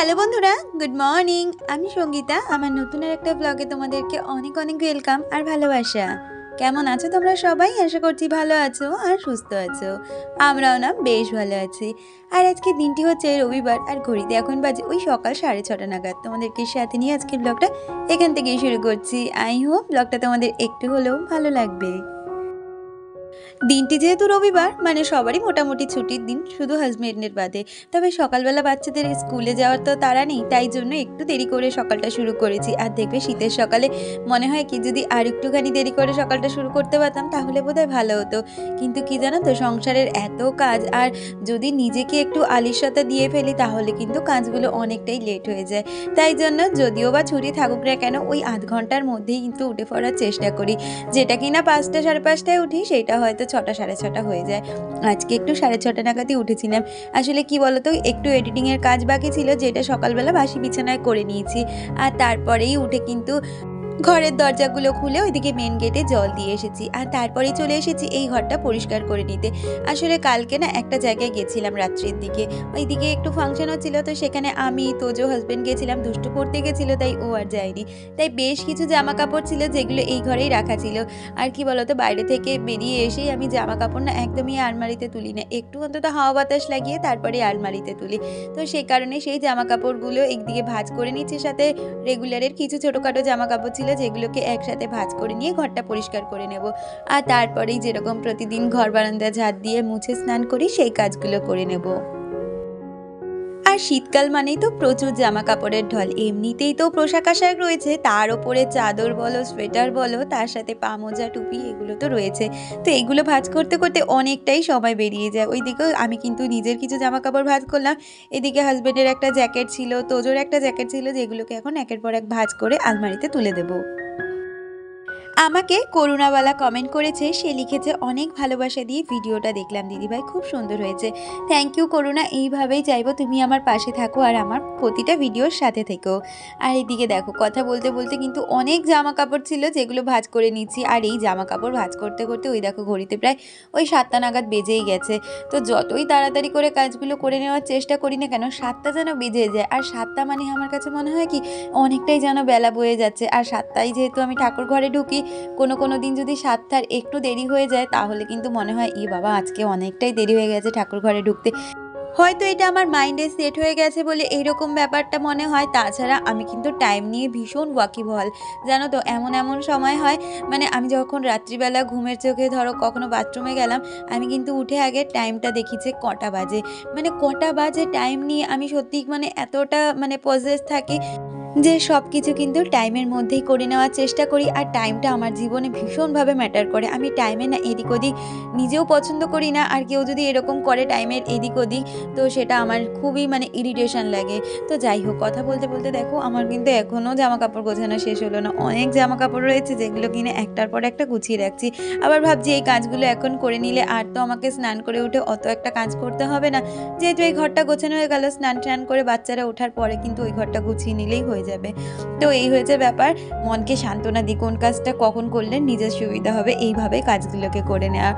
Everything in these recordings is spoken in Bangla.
হ্যালো বন্ধুরা, গুড মর্নিং। আমি সঙ্গীতা। আমার নতুন একটা ব্লগে তোমাদেরকে অনেক অনেক ওয়েলকাম আর ভালোবাসা। কেমন আছো তোমরা সবাই? আশা করছি ভালো আছো আর সুস্থ আছো। আমরাও না বেশ ভালো আছি। আর আজকে দিনটি হচ্ছে রবিবার, আর ঘড়িতে এখন বাজে ওই সকাল 6:30 নাগাদ। তোমাদেরকে সাথে নিয়ে আজকের ব্লগটা এখান থেকেই শুরু করছি। আই হোপ ব্লগটা তোমাদের একটু হলেও ভালো লাগবে। দিনটি যেহেতু রবিবার, মানে সবারই মোটামুটি ছুটির দিন, শুধু হাজবেন্ডের বাদে। তবে সকালবেলা বাচ্চাদের স্কুলে যাওয়ার তো তাড়া নেই, তাই জন্য একটু দেরি করে সকালটা শুরু করেছি। আর দেখবে শীতের সকালে মনে হয় কি, যদি আর একটুখানি দেরি করে সকালটা শুরু করতে পারতাম তাহলে বোধহয় ভালো হতো। কিন্তু কি জানো তো, সংসারের এত কাজ, আর যদি নিজেকে একটু আলিস্যতা দিয়ে ফেলি তাহলে কিন্তু কাজগুলো অনেকটাই লেট হয়ে যায়। তাই জন্য যদিও বা ছুটি থাকুক না কেন, ওই আধ ঘন্টার মধ্যেই কিন্তু উঠে পড়ার চেষ্টা করি। যেটা কিনা 5টা সাড়ে 5টায় উঠি, সেটা হয়তো 6টা সাড়ে 6টা হয়ে যায়। আজকে একটু 6:30 নাগাদই উঠেছিলাম। আসলে কি বলতো, একটু এডিটিংয়ের কাজ বাকি ছিল, যেটা সকালবেলা বাসি বিছানায় করে নিয়েছি। আর তারপরেই উঠে কিন্তু ঘরের দরজাগুলো খুলে ওইদিকে মেন গেটে জল দিয়ে এসেছি। আর তারপরেই চলে এসেছি এই ঘরটা পরিষ্কার করে নিতে। আসলে কালকে না একটা জায়গায় গেছিলাম রাত্রির দিকে, ওইদিকে একটু ফাংশন হচ্ছিল, তো সেখানে আমি তোজো হাজবেন্ড গেছিলাম, দুষ্টু করতে গেছিলো, তাই ও আর যায়নি। তাই বেশ কিছু জামা কাপড় ছিল যেগুলো এই ঘরেই রাখা ছিল। আর কি বলতো, বাইরে থেকে বেরিয়ে এসেই আমি জামা কাপড় না একদমই আলমারিতে তুলি না, একটু অন্তত হাওয়া বাতাস লাগিয়ে তারপরে আলমারিতে তুলি। তো সেই কারণে সেই জামা কাপড়গুলো একদিকে ভাঁজ করে নিচ্ছি, সাথে রেগুলারের কিছু ছোটোখাটো জামা কাপড় ছিল যেগুলোকে একসাথে ভাঁজ করে নিয়ে ঘরটা পরিষ্কার করে নেব। আর তারপরেই যেরকম প্রতিদিন ঘর বারান্দা ঝাড় দিয়ে মুছে স্নান করি, সেই কাজগুলো করে নেব। আর শীতকাল মানেই তো প্রচুর জামা কাপড়ের ঢল। এমনিতেই তো পোশাক আশাক রয়েছে, তার ওপরে চাদর বলো, সোয়েটার বলো, তার সাথে পা মোজা, টুপি, এগুলো তো রয়েছে। তো এগুলো ভাঁজ করতে করতে অনেকটাই সময় বেরিয়ে যায়। ওইদিকেও আমি কিন্তু নিজের কিছু জামা কাপড় ভাঁজ করলাম, এদিকে হাজবেন্ডের একটা জ্যাকেট ছিল, তোজোর একটা জ্যাকেট ছিল, যেগুলোকে এখন একের পর এক ভাঁজ করে আলমারিতে তুলে দেবো। আমাকে করুণাওয়ালা কমেন্ট করেছে, সে লিখেছে, অনেক ভালোবাসা দিয়ে ভিডিওটা দেখলাম দিদিভাই, খুব সুন্দর হয়েছে। থ্যাংক ইউ করুণা, এইভাবেই চাইবো তুমি আমার পাশে থাকো আর আমার প্রতিটা ভিডিওর সাথে থেকো। আর এদিকে দেখো, কথা বলতে বলতে কিন্তু অনেক জামা কাপড় ছিল যেগুলো ভাঁজ করে নিচ্ছি। আর এই জামা কাপড় ভাঁজ করতে করতে ওই দেখো ঘড়িতে প্রায় ওই 7টা নাগাদ বেজেই গেছে। তো যতই তাড়াতাড়ি করে কাজগুলো করে নেওয়ার চেষ্টা করি না কেন, 7টা যেন বেজে যায়। আর 7টা মানে আমার কাছে মনে হয় কি, অনেকটাই যেন বেলা বয়ে যাচ্ছে। আর 7টায় যেহেতু আমি ঠাকুর ঘরে ঢুকি, কোনো দিন যদি 7টার একটু দেরি হয়ে যায় তাহলে কিন্তু মনে হয়, ই বাবা, আজকে অনেকটাই দেরি হয়ে গেছে ঠাকুর ঘরে ঢুকতে। হয়তো এটা আমার মাইন্ডে সেট হয়ে গেছে বলে এইরকম ব্যাপারটা মনে হয়। তাছাড়া আমি কিন্তু টাইম নিয়ে ভীষণ ওয়াকিবহাল, জানো তো। এমন এমন সময় হয়, মানে আমি যখন রাত্রিবেলা ঘুমের চোখে ধরো কখনো বাথরুমে গেলাম, আমি কিন্তু উঠে আগে টাইমটা দেখি যে কটা বাজে। মানে কটা বাজে টাইম নিয়ে আমি সত্যি মানে এতটা মানে পজেস থাকি যে সব কিছু কিন্তু টাইমের মধ্যেই করে নেওয়ার চেষ্টা করি। আর টাইমটা আমার জীবনে ভীষণভাবে ম্যাটার করে। আমি টাইমে না এদিক ওদিক নিজেও পছন্দ করি না, আর কেউ যদি এরকম করে টাইমের এদিক ওদিক, তো সেটা আমার খুবই মানে ইরিটেশন লাগে। তো যাই হোক, কথা বলতে বলতে দেখো আমার কিন্তু এখনও জামা কাপড় গোছানো শেষ হলো না। অনেক জামা কাপড় রয়েছে যেগুলো কিনে একটার পর একটা গুছিয়ে রাখছি। আবার ভাবছি এই কাজগুলো এখন করে নিলে আর তো আমাকে স্নান করে উঠে অত একটা কাজ করতে হবে না। যেহেতু এই ঘরটা গোছানো হয়ে গেল, স্নান টান করে বাচ্চারা ওঠার পরে কিন্তু ওই ঘরটা গুছিয়ে নিলেই হয়ে যাবে। তো এই হয়েছে ব্যাপার। মনকে সান্ত্বনা দিই, কোন কাজটা কখন করলে নিজের সুবিধা হবে, এইভাবে কাজগুলোকে করে নেওয়া।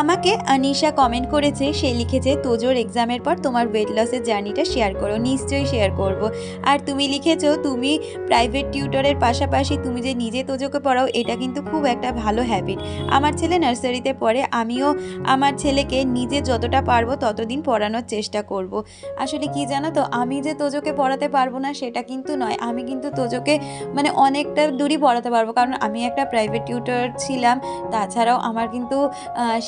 আমাকে আনিশা কমেন্ট করেছে, সে লিখেছে, তোজোর এক্সামের পর তোমার ওয়েট লসের জার্নিটা শেয়ার করো। নিশ্চয়ই শেয়ার করব। আর তুমি লিখেছো, তুমি প্রাইভেট টিউটরের পাশাপাশি তুমি যে নিজে তোজোকে পড়াও, এটা কিন্তু খুব একটা ভালো হ্যাবিট। আমার ছেলে নার্সারিতে পড়ে, আমিও আমার ছেলেকে নিজে যতটা পারবো ততদিন পড়ানোর চেষ্টা করব। আসলে কি জানো তো, আমি যে তোজোকে পড়াতে পারবো না সেটা কিন্তু নয়, আমি কিন্তু তোজোকে মানে অনেকটা দূরই পড়াতে পারবো, কারণ আমি একটা প্রাইভেট টিউটর ছিলাম। তাছাড়াও আমার কিন্তু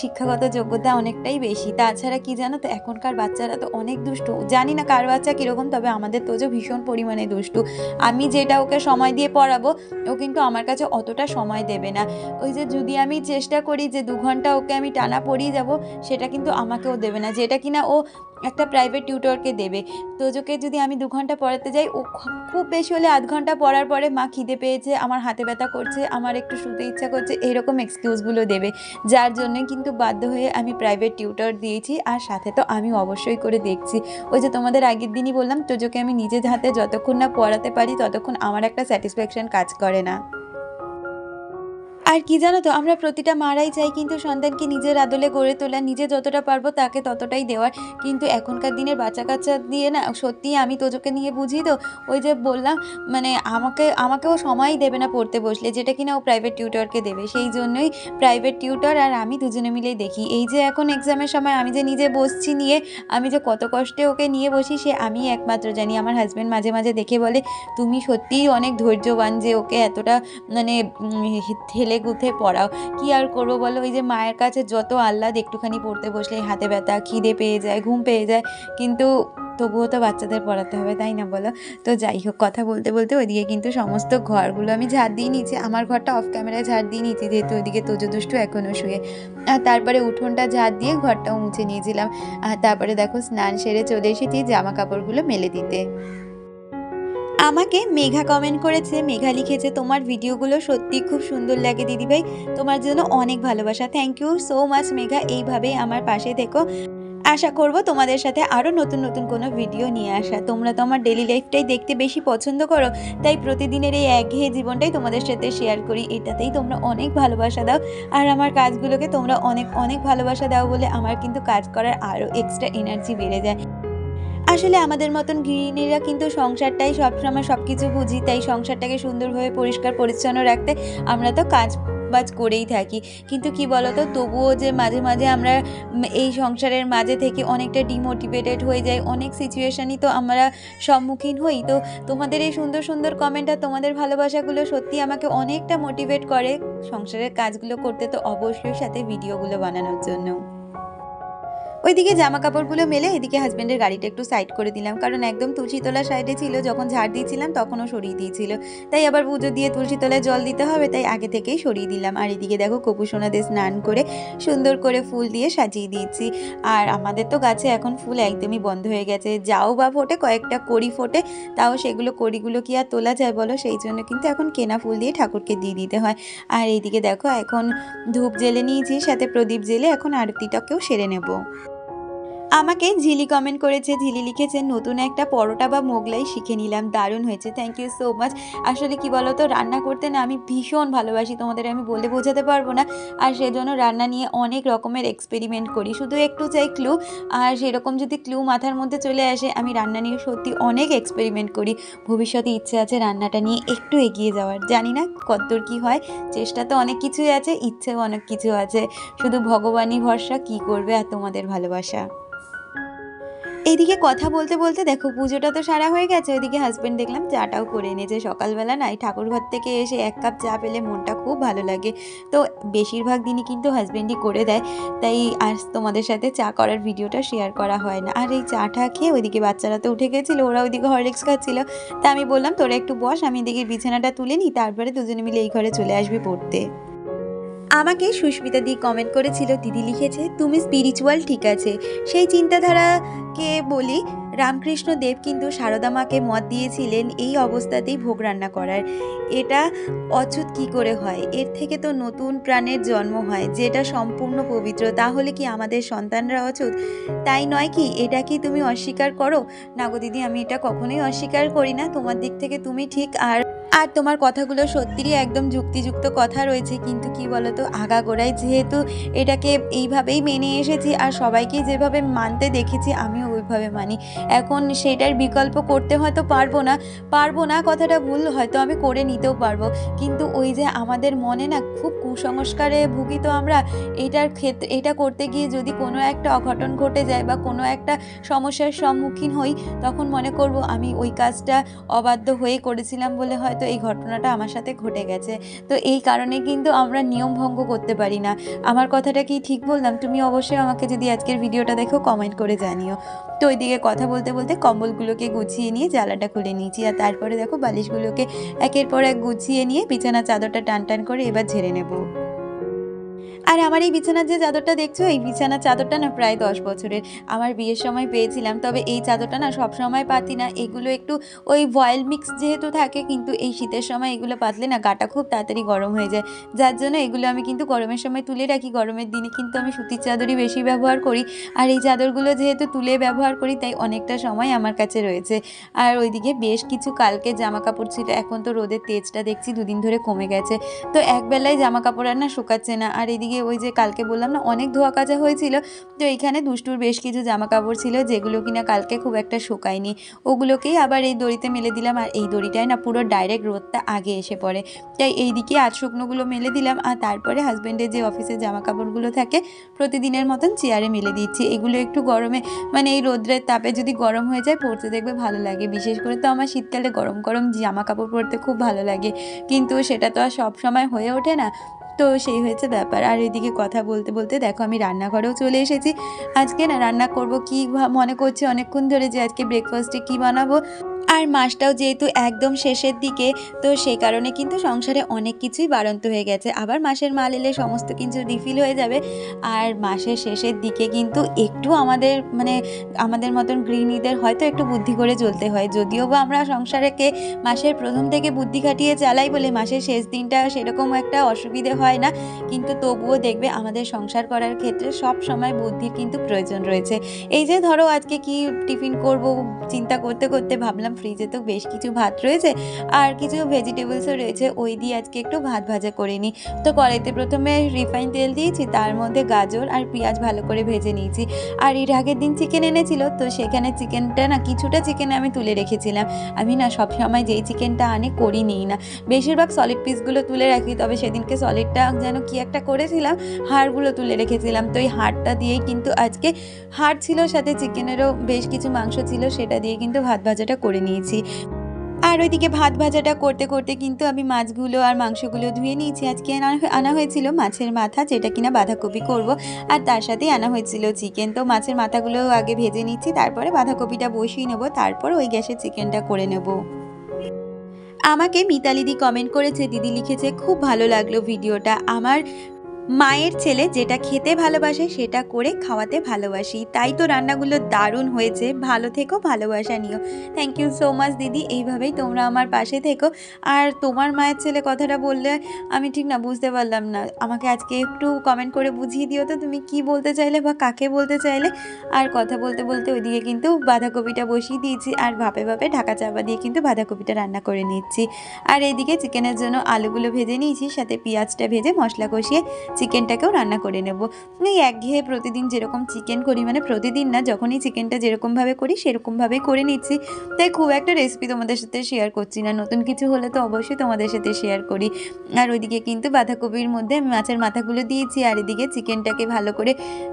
শিক্ষাগত যোগ্যতা অনেকটাই বেশি। তাছাড়া কি জানো তো, এখনকার বাচ্চারা তো অনেক দুষ্টু। জানি না কার বাচ্চা কীরকম, তবে আমাদের তোজো ভীষণ পরিমাণে দুষ্টু। আমি যেটা ওকে সময় দিয়ে পড়াবো, ও কিন্তু আমার কাছে অতটা সময় দেবে না। ওই যে যদি আমি চেষ্টা করি যে 2 ঘন্টা ওকে আমি টানা পড়িয়ে যাব, সেটা কিন্তু আমাকেও দেবে না, যেটা কিনা ও একটা প্রাইভেট টিউটরকে দেবে। তোজোকে যদি আমি 2 ঘন্টা পড়াতে যাই, ও খুব বেশি হলে আধ ঘন্টা পড়ার পরে, মা খিদে পেয়েছে, আমার হাতে ব্যথা করছে, আমার একটু শুতে ইচ্ছা করছে, এরকম এক্সকিউজগুলো দেবে। যার জন্য কিন্তু বাধ্য হয়ে আমি প্রাইভেট টিউটর দিয়েছি। আর সাথে তো আমি অবশ্যই করে দেখছি, ওই যে তোমাদের আগের দিনই বললাম, তোজোকে আমি নিজের হাতে যতক্ষণ না পড়াতে পারি ততক্ষণ আমার একটা স্যাটিসফ্যাকশন কাজ করে না। আর কি জানো তো, আমরা প্রতিটা মারাই চাই কিন্তু সন্তানকে নিজের আদলে গড়ে তোলা, নিজে যতটা পারবো তাকে ততটাই দেওয়ার। কিন্তু এখনকার দিনের বাচ্চা কাচ্চা দিয়ে না সত্যিই আমি তোজোকে নিয়ে বুঝি তো, ওই যে বললাম মানে আমাকেও সময়ই দেবে না পড়তে বসলে, যেটা কিনা ও প্রাইভেট টিউটরকে দেবে। সেই জন্যই প্রাইভেট টিউটর আর আমি দুজনে মিলেই দেখি। এই যে এখন এক্সামের সময় আমি যে নিজে বসছি নিয়ে, আমি যে কত কষ্টে ওকে নিয়ে বসি সে আমি একমাত্র জানি। আমার হাজব্যান্ড মাঝে মাঝে দেখে বলে তুমি সত্যিই অনেক ধৈর্যবান যে ওকে এতটা মানে ঠেলে গুথে পড়াও। কি আর করবো বলো, ওই যে মায়ের কাছে যত আহ্লাদ, একটুখানি পড়তে বসলে হাতে ব্যথা, খিদে পেয়ে যায়, ঘুম পেয়ে যায়, কিন্তু তবুও তো বাচ্চাদের পড়াতে হবে, তাই না বলো? তো যাই হোক, কথা বলতে বলতে ওইদিকে কিন্তু সমস্ত ঘরগুলো আমি ঝাড় দিয়ে নিয়েছি। আমার ঘরটা অফ ক্যামেরায় ঝাড় দিয়ে নিয়েছি, যেহেতু ওইদিকে তোজো দুষ্টু এখনও শুয়ে। আর তারপরে উঠোনটা ঝাড় দিয়ে ঘরটাও মুছে নিয়েছিলাম। আর তারপরে দেখো স্নান সেরে চলে এসেছি জামা কাপড়গুলো মেলে দিতে। আমাকে মেঘা কমেন্ট করেছে, মেঘা লিখেছে তোমার ভিডিওগুলো সত্যি খুব সুন্দর লাগে দিদিভাই, তোমার জন্য অনেক ভালোবাসা। Thank you so much Megha, এইভাবেই আমার পাশে থেকো। আশা করব তোমাদের সাথে আরও নতুন নতুন কোনো ভিডিও নিয়ে আসা। তোমরা তো আমার ডেলি লাইফটাই দেখতে বেশি পছন্দ করো, তাই প্রতিদিনের এই একঘেয়ে জীবনটাই তোমাদের সাথে শেয়ার করি। এটাতেই তোমরা অনেক ভালোবাসা দাও, আর আমার কাজগুলোকে তোমরা অনেক অনেক ভালোবাসা দাও বলে আমার কিন্তু কাজ করার আরও এক্সট্রা এনার্জি বেড়ে যায়। আসলে আমাদের মতন গৃহিণীরা কিন্তু সংসারটাই সবসময় সব কিছু বুঝি, তাই সংসারটাকে সুন্দরভাবে পরিষ্কার পরিচ্ছন্ন রাখতে আমরা তো কাজ বাজ করেই থাকি। কিন্তু কি বলতো, তবুও যে মাঝে মাঝে আমরা এই সংসারের মাঝে থেকে অনেকটা ডিমোটিভেটেড হয়ে যাই, অনেক সিচুয়েশানই তো আমরা সম্মুখীন হই। তো তোমাদের এই সুন্দর সুন্দর কমেন্ট আর তোমাদের ভালোবাসাগুলো সত্যি আমাকে অনেকটা মোটিভেট করে সংসারের কাজগুলো করতে, তো অবশ্যই সাথে ভিডিওগুলো বানানোর জন্য। ওইদিকে জামা কাপড়গুলো মেলে এদিকে হাজব্যান্ডের গাড়িটা একটু সাইড করে দিলাম, কারণ একদম তুলসীতলা সাইডে ছিল, যখন ঝাড় দিয়েছিলাম তখনও সরিয়ে দিয়েছিল, তাই আবার পুজো দিয়ে তুলসীতলায় জল দিতে হবে, তাই আগে থেকেই সরিয়ে দিলাম। আর এদিকে দেখো কপু সোনাদের স্নান করে সুন্দর করে ফুল দিয়ে সাজিয়ে দিয়েছি। আর আমাদের তো গাছে এখন ফুল একদমই বন্ধ হয়ে গেছে, যাও বা ফোটে কয়েকটা কড়ি ফোটে, তাও সেগুলো কড়িগুলো কি আর তোলা যায় বলো, সেই জন্য কিন্তু এখন কেনা ফুল দিয়ে ঠাকুরকে দিয়ে দিতে হয়। আর এইদিকে দেখো এখন ধূপ জেলে নিয়েছি, সাথে প্রদীপ জেলে এখন আরতিটাকেও সেরে নেব। আমাকে ঝিলি কমেন্ট করেছে, ঝিলি লিখেছে নতুন একটা পরোটা বা মোগলাই শিখে নিলাম, দারুণ হয়েছে, থ্যাংক ইউ সো মাচ। আসলে কি বলো তো, রান্না করতে না আমি ভীষণ ভালোবাসি, তোমাদের আমি বলে বোঝাতে পারবো না। আর সেজন্য রান্না নিয়ে অনেক রকমের এক্সপেরিমেন্ট করি, শুধু একটু চাই ক্লু। আর সেরকম যদি ক্লু মাথার মধ্যে চলে আসে, আমি রান্না নিয়ে সত্যি অনেক এক্সপেরিমেন্ট করি। ভবিষ্যতে ইচ্ছে আছে রান্নাটা নিয়ে একটু এগিয়ে যাওয়ার, জানি না কতদূর কী হয়। চেষ্টা তো অনেক কিছুই আছে, ইচ্ছেও অনেক কিছু আছে, শুধু ভগবানই ভরসা, কী করবে আর তোমাদের ভালোবাসা। এইদিকে কথা বলতে বলতে দেখো পুজোটা তো সারা হয়ে গেছে, ওইদিকে হাজব্যান্ড দেখলাম চাটাও করে এনেছে। সকালবেলা না এই ঠাকুর ঘর থেকে এসে 1 কাপ চা পেলে মনটা খুব ভালো লাগে, তো বেশিরভাগ দিনই কিন্তু হাজব্যান্ডই করে দেয়, তাই আজ তোমাদের সাথে চা করার ভিডিওটা শেয়ার করা হয় না। আর এই চাটা খেয়ে ওইদিকে বাচ্চারা তো উঠে গেছিলো, ওরা ওইদিকে হরলিক্স খাচ্ছিলো, তা আমি বললাম তোরা একটু বস, আমি এদিকে বিছানাটা তুলে নিই, তারপরে দুজনে মিলে এই ঘরে চলে আসবি পড়তে। আমাকে সুস্মিতা দি কমেন্ট করেছিল, দিদি লিখেছে তুমি স্পিরিচুয়াল ঠিক আছে, সেই চিন্তাধারাকে বলি রামকৃষ্ণ দেব কিন্তু সারদা মাকে মত দিয়েছিলেন এই অবস্থাতেই ভোগ রান্না করার, এটা অচ্যুত কি করে হয়? এর থেকে তো নতুন প্রাণের জন্ম হয় যেটা সম্পূর্ণ পবিত্র, তাহলে কি আমাদের সন্তানরা অচ্যুত? তাই নয় কি? এটা কি তুমি অস্বীকার করো? না গো দিদি, আমি এটা কখনোই অস্বীকার করি না, তোমার দিক থেকে তুমি ঠিক। আর তোমার কথাগুলো সত্যিই একদম যুক্তিযুক্ত কথা রয়েছে, কিন্তু কি বলতো, আগাগোড়ায় যেহেতু এটাকে এইভাবেই মেনে এসেছি আর সবাইকে যেভাবে মানতে দেখেছি আমিও ওইভাবে মানি, এখন সেটার বিকল্প করতে হয়তো পারবো না কথাটা ভুল, হয়তো আমি করে নিতেও পারবো, কিন্তু ওই যে আমাদের মনে না খুব কুসংস্কারে ভুগি, তো আমরা এটা করতে গিয়ে যদি কোনো একটা অঘটন ঘটে যায় বা কোনো একটা সমস্যার সম্মুখীন হই, তখন মনে করব আমি ওই কাজটা অবাধ্য হয়ে করেছিলাম বলে হয়তো এই ঘটনাটা আমার সাথে ঘটে গেছে। তো এই কারণে কিন্তু আমরা নিয়ম ভঙ্গ করতে পারি না। আমার কথাটা কি ঠিক বললাম? তুমি অবশ্যই আমাকে যদি আজকের ভিডিওটা দেখো কমেন্ট করে জানিও। তো ওইদিকে কথা বলতে বলতে কম্বলগুলোকে গুছিয়ে নিয়ে জালাটা খুলে নিয়েছি, আর তারপরে দেখো বালিশগুলোকে একের পর এক গুছিয়ে নিয়ে বিছানা চাদরটা টান টান করে এবার ঝেড়ে নেব। আর আমার এই বিছানার যে চাদরটা দেখছো, এই বিছানার চাদরটা না প্রায় 10 বছরের। আমার বিয়ের সময় পেয়েছিলাম। তবে এই চাদরটা না সবসময় পাতি না। এগুলো একটু ওই ভয়েল মিক্স যেহেতু থাকে, কিন্তু এই শীতের সময় এগুলো পাতলে না গাটা খুব তাড়াতাড়ি গরম হয়ে যায়। যার জন্য এগুলো আমি কিন্তু গরমের সময় তুলে রাখি। গরমের দিনে কিন্তু আমি সুতির চাদরই বেশি ব্যবহার করি। আর এই চাদরগুলো যেহেতু তুলে ব্যবহার করি, তাই অনেকটা সময় আমার কাছে রয়েছে। আর ওইদিকে বেশ কিছু কালকে জামাকাপড় ছিল। এখন তো রোদের তেজটা দেখছি দুদিন ধরে কমে গেছে। তো একবেলায় জামাকাপড় আর না শুকাচ্ছে না। আর এদিকে ওই যে কালকে বললাম না অনেক ধোয়া কাচা হয়েছিল, তো এইখানে দুষ্টুর বেশ কিছু জামাকাপড় ছিল যেগুলো কিনা কালকে খুব একটা শুকায়নি। ওগুলোকেই আবার এই দড়িতে মেলে দিলাম। আর এই দড়িটায় না পুরো ডাইরেক্ট রোদটা আগে এসে পড়ে, তাই এইদিকে আজ শুকনোগুলো মেলে দিলাম। আর তারপরে হাজব্যান্ডের যে অফিসের জামাকাপড়গুলো থাকে প্রতিদিনের মতন চেয়ারে মেলে দিচ্ছি। এগুলো একটু গরমে মানে এই রোদ্রের তাপে যদি গরম হয়ে যায় পরতে দেখবে ভালো লাগে। বিশেষ করে তো আমার শীতকালে গরম গরম জামাকাপড় পরতে খুব ভালো লাগে, কিন্তু সেটা তো আর সব সময় হয়ে ওঠে না। তো সেই হয়েছে ব্যাপার। আর এদিকে কথা বলতে বলতে দেখো আমি রান্নাঘরেও চলে এসেছি। আজকে না রান্না করব কি মনে করছি অনেকক্ষণ ধরে, যে আজকে ব্রেকফাস্টে কি বানাবো। আর মাসটাও যেহেতু একদম শেষের দিকে, তো সেই কারণে কিন্তু সংসারে অনেক কিছুই বাড়ন্ত হয়ে গেছে। আবার মাসের মাল এলে সমস্ত কিছু রিফিল হয়ে যাবে। আর মাসের শেষের দিকে কিন্তু একটু আমাদের মতন গৃহিণীদের হয়তো একটু বুদ্ধি করে চলতে হয়। যদিও বা আমরা সংসারকে মাসের প্রথম থেকে বুদ্ধি খাটিয়ে চালাই বলে মাসের শেষ দিনটা সেরকম একটা অসুবিধে হয় না, কিন্তু তবুও দেখবে আমাদের সংসার করার ক্ষেত্রে সব সময় বুদ্ধির কিন্তু প্রয়োজন রয়েছে। এই যে ধরো আজকে কি টিফিন করব চিন্তা করতে করতে ভাবলাম ফ্রিজে তো বেশ কিছু ভাত রয়েছে আর কিছু ভেজিটেবলসও রয়েছে, ওই দিয়ে আজকে একটু ভাত ভাজা করে নিই। তো কড়াইতে প্রথমে রিফাইন তেল দিয়েছি, তার মধ্যে গাজর আর পেঁয়াজ ভালো করে ভেজে নিয়েছি। আর এর আগের দিন চিকেন এনেছিল, তো সেখানে চিকেনটা না কিছুটা চিকেন আমি তুলে রেখেছিলাম। আমি না সবসময় যেই চিকেনটা আনি করি নিই না, বেশিরভাগ সলিড পিসগুলো তুলে রাখি। তবে সেদিনকে সলিডটা যেন কি একটা করেছিলাম, হাড়গুলো তুলে রেখেছিলাম। তো এই হাড়টা দিয়েই কিন্তু আজকে হাড় ছিল, সাথে চিকেনেরও বেশ কিছু মাংস ছিল, সেটা দিয়ে কিন্তু ভাত ভাজাটা করে নিয়েছি। আর ওইদিকে ভাত ভাজাটা করতে করতে কিন্তু আমি মাছগুলো আর মাংসগুলো ধুয়ে নিয়েছি। আজকে আনা হয়েছিল মাছের মাথা, যেটা কিনা বাঁধাকপি করব, আর তার সাথেই আনা হয়েছিল চিকেন। তো মাছের মাথাগুলো আগে ভেজে নিচ্ছি, তারপরে বাঁধাকপিটা বসিয়ে নেব, তারপর ওই গ্যাসে চিকেনটা করে নেব। আমাকে মিতালিদি কমেন্ট করেছে, দিদি লিখেছে খুব ভালো লাগলো ভিডিওটা, আমার মায়ের ছেলে যেটা খেতে ভালোবাসে সেটা করে খাওয়াতে ভালোবাসি, তাই তো রান্নাগুলো দারুণ হয়েছে, ভালো থেকো, ভালোবাসা নিও। থ্যাংক ইউ সো মাচ দিদি, এইভাবেই তোমরা আমার পাশে থেকো। আর তোমার মায়ের ছেলে কথাটা বললে আমি ঠিক না বুঝতে পারলাম না, আমাকে আজকে একটু কমেন্ট করে বুঝিয়ে দিও তো তুমি কি বলতে চাইলে বা কাকে বলতে চাইলে। আর কথা বলতে বলতে ওইদিকে কিন্তু বাঁধাকপিটা বসিয়ে দিয়েছি, আর ভাপে ভাপে ঢাকা চাপা দিয়ে কিন্তু বাঁধাকপিটা রান্না করে নিচ্ছি। আর এইদিকে চিকেনের জন্য আলুগুলো ভেজে নিয়েছি, সাথে পেঁয়াজটা ভেজে মশলা কষিয়ে চিকেনটাকেও রান্না করে নেব। এই একঘেয়ে প্রতিদিন যেরকম চিকেন করি, মানে প্রতিদিন না, যখনই চিকেনটা যেরকমভাবে করি সেরকমভাবেই করে নিচ্ছি, তাই খুব একটা রেসিপি তোমাদের সাথে শেয়ার করছি না। নতুন কিছু হলে তো অবশ্যই তোমাদের সাথে শেয়ার করি। আর ওইদিকে কিন্তু বাঁধাকপির মধ্যে আমি মাছের মাথাগুলো দিয়েছি, আর এদিকে চিকেনটাকে ভালো করে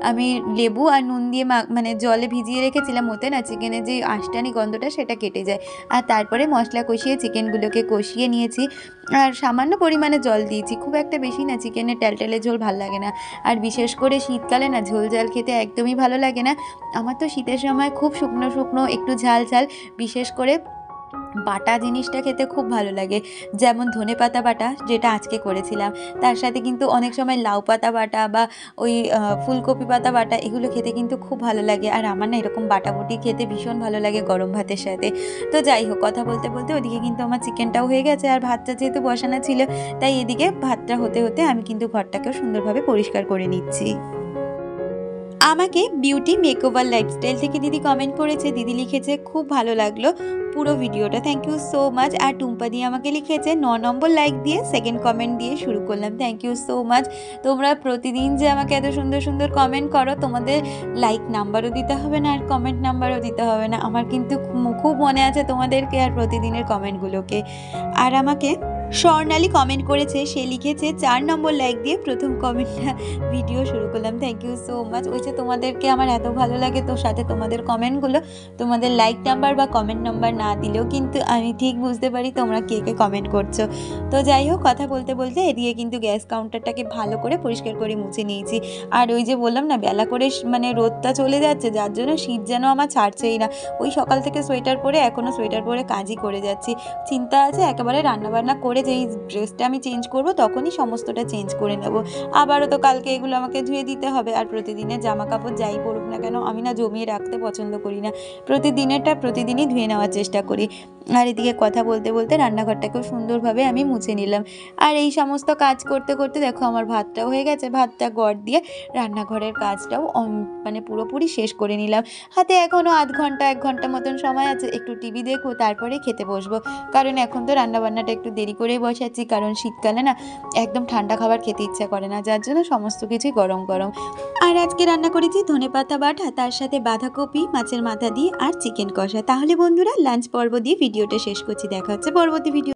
আমি লেবু আর নুন দিয়ে জলে ভিজিয়ে রেখেছিলাম, ওতে না চিকেনের যে আঁশটানি গন্ধটা সেটা কেটে যায়। আর তারপরে মশলা কষিয়ে চিকেনগুলোকে কষিয়ে নিয়েছি, আর সামান্য পরিমাণে জল দিয়েছি, খুব একটা বেশি না, চিকেনের টেলটেলে ঝোল ভালো লাগে না। আর বিশেষ করে শীতকালে না ঝোল ঝাল খেতে একদমই ভালো লাগে না। আমার তো শীতের সময় খুব শুকনো শুকনো একটু ঝাল ঝাল, বিশেষ করে বাটা জিনিসটা খেতে খুব ভালো লাগে, যেমন ধনেপাতা বাটা যেটা আজকে করেছিলাম, তার সাথে কিন্তু অনেক সময় লাউ পাতা বাটা বা ওই ফুলকপি পাতা বাটা, এগুলো খেতে কিন্তু খুব ভালো লাগে। আর আমার না এরকম বাটাবুটি খেতে ভীষণ ভালো লাগে গরম ভাতের সাথে। তো যাই হোক, কথা বলতে বলতে ওদিকে কিন্তু আমার চিকেনটাও হয়ে গেছে, আর ভাতটা যেহেতু বসানো ছিল, তাই এদিকে ভাতটা হতে হতে আমি কিন্তু ঘরটাকেও সুন্দরভাবে পরিষ্কার করে নিচ্ছি। আমাকে বিউটি মেকওভার লাইফস্টাইল থেকে দিদি কমেন্ট করেছে, দিদি লিখেছে খুব ভালো লাগলো পুরো ভিডিওটা, থ্যাংক ইউ সো মাচ। আর টুম্পা দিয়ে আমাকে লিখেছে 9 নম্বর লাইক দিয়ে সেকেন্ড কমেন্ট দিয়ে শুরু করলাম, থ্যাংক ইউ সো মাচ। তোমরা প্রতিদিন যে আমাকে এত সুন্দর সুন্দর কমেন্ট করো, তোমাদের লাইক নাম্বারও দিতে হবে না আর কমেন্ট নাম্বারও দিতে হবে না, আমার কিন্তু খুব মনে আছে তোমাদেরকে আর প্রতিদিনের কমেন্টগুলোকে। আর আমাকে স্বর্ণালী কমেন্ট করেছে, সে লিখেছে 4 নম্বর লাইক দিয়ে প্রথম কমেন্টটা ভিডিও শুরু করলাম, থ্যাংক ইউ সো মাচ। ওই যে তোমাদেরকে আমার এত ভালো লাগে, তো সাথে তোমাদের কমেন্টগুলো, তোমাদের লাইক নাম্বার বা কমেন্ট নাম্বার না দিলেও কিন্তু আমি ঠিক বুঝতে পারি তোমরা কে কে কমেন্ট করছো। তো যাই হোক, কথা বলতে বলতে এদিকে কিন্তু গ্যাস কাউন্টারটাকে ভালো করে পরিষ্কার করে মুছে নিয়েছি। আর ওই যে বললাম না বেলা করে রোদটা চলে যাচ্ছে, যার জন্য শীত যেন আমার ছাড়ছেই না। ওই সকাল থেকে সোয়েটার পরে এখনও সোয়েটার পরে কাজই করে যাচ্ছি, চিন্তা আছে একেবারে রান্নাবান্না করে যেই ড্রেসটা আমি চেঞ্জ করব তখনই সমস্তটা চেঞ্জ করে নেব। আবারও তো কালকে এগুলো আমাকে ধুয়ে দিতে হবে। আর প্রতিদিনের জামা কাপড় যাই পরুক না কেন আমি না জমিয়ে রাখতে পছন্দ করি না, প্রতিদিনেরটা প্রতিদিনই ধুয়ে নেওয়ার চেষ্টা করি। আর এদিকে কথা বলতে বলতে রান্নাঘরটাকেও সুন্দরভাবে আমি মুছে নিলাম। আর এই সমস্ত কাজ করতে করতে দেখো আমার ভাতটাও হয়ে গেছে, ভাতটা গড় দিয়ে রান্নাঘরের কাজটাও মানে পুরোপুরি শেষ করে নিলাম। হাতে এখনও আধ ঘন্টা 1 ঘন্টা মতন সময় আছে, একটু টিভি দেখবো তারপরে খেতে বসবো। কারণ এখন তো রান্নাবান্নাটা একটু দেরি করেই বসাচ্ছি, কারণ শীতকালে না একদম ঠান্ডা খাবার খেতে ইচ্ছা করে না, যার জন্য সমস্ত কিছুই গরম গরম। আর আজকে রান্না করেছি ধনেপাতা বাটা, তার সাথে বাঁধাকপি, মাছের মাথা দিয়ে আর চিকেন কষা। তাহলে বন্ধুরা লাঞ্চ পর্ব দিয়ে ভিডিওটা শেষ করছি, দেখা হচ্ছে পরবর্তী ভিডিও।